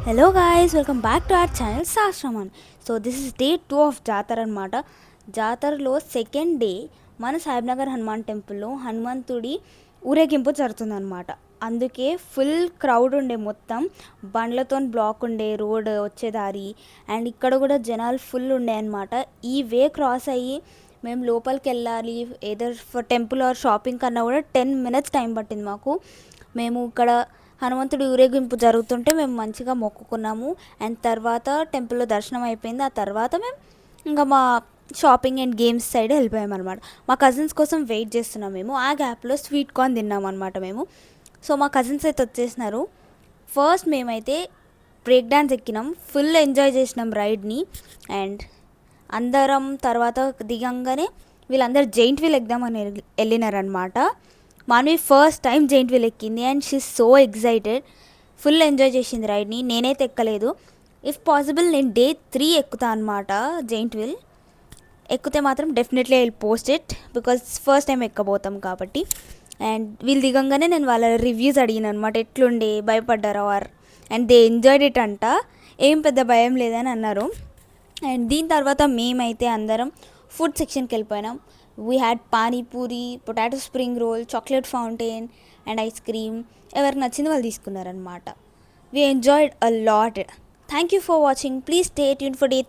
Hello guys, welcome back to our channel సాశ్రమన్. So this is day 2 of జాతర అనమాట. జాతరలో సెకండ్ డే మన సాహిబ్నగర్ హనుమాన్ టెంపుల్లో హనుమంతుడి ఊరేగింపు జరుగుతుందన్నమాట. అందుకే ఫుల్ క్రౌడ్ ఉండే, మొత్తం బండ్లతో బ్లాక్ ఉండే రోడ్ వచ్చేదారి. అండ్ ఇక్కడ కూడా జనాలు ఫుల్ ఉండే అనమాట. ఈ వే క్రాస్ అయ్యి మేము లోపలికి వెళ్ళాలి, either for temple or shopping కన్నా కూడా 10 minutes టైం పట్టింది మాకు. మేము ఇక్కడ హనుమంతుడి ఊరేగింపు జరుగుతుంటే మేము మంచిగా మొక్కుకున్నాము. అండ్ తర్వాత టెంపుల్లో దర్శనం అయిపోయింది. ఆ తర్వాత మేము ఇంకా మా షాపింగ్ అండ్ గేమ్స్ సైడ్ వెళ్ళిపోయాం అనమాట. మా కజిన్స్ కోసం వెయిట్ చేస్తున్నాం. మేము ఆ గ్యాప్లో స్వీట్ కార్న్ తిన్నాం అనమాట మేము. సో మా కజిన్స్ అయితే వచ్చేసినారు. ఫస్ట్ మేమైతే బ్రేక్ డ్యాన్స్ ఎక్కినాం, ఫుల్ ఎంజాయ్ చేసినాం రైడ్ని. అండ్ అందరం తర్వాత దిగంగానే వీళ్ళందరూ జైంట్ వీల్ ఎక్కుదామని వెళ్ళినారనమాట. Manvi first time giant wheel ఎక్కింది and she so excited. Full enjoy చేసింది రైడ్ని. నేనైతే ఎక్కలేదు. ఇఫ్ పాసిబుల్ నేను డే 3 ఎక్కుతా అనమాట జైంట్ వీల్. ఎక్కితే మాత్రం definitely I will post it, because first time ఎక్కబోతాం కాబట్టి. అండ్ వీళ్ళు దిగంగానే నేను వాళ్ళ రివ్యూస్ అడిగిన అనమాట, ఎట్లుండే, భయపడ్డారా వారు. అండ్ దే ఎంజాయ్డ్ ఇట్ అంట, ఏం పెద్ద భయం లేదని అన్నారు. అండ్ దీని తర్వాత మేమైతే అందరం ఫుడ్ సెక్షన్కి వెళ్ళిపోయినాం. We had panipuri, potato spring roll, chocolate fountain and ice cream. ఎవరికి నచ్చింది వాళ్ళు తీసుకున్నారనమాట. We enjoyed a lot. Thank you for watching. Please stay tune for day 3.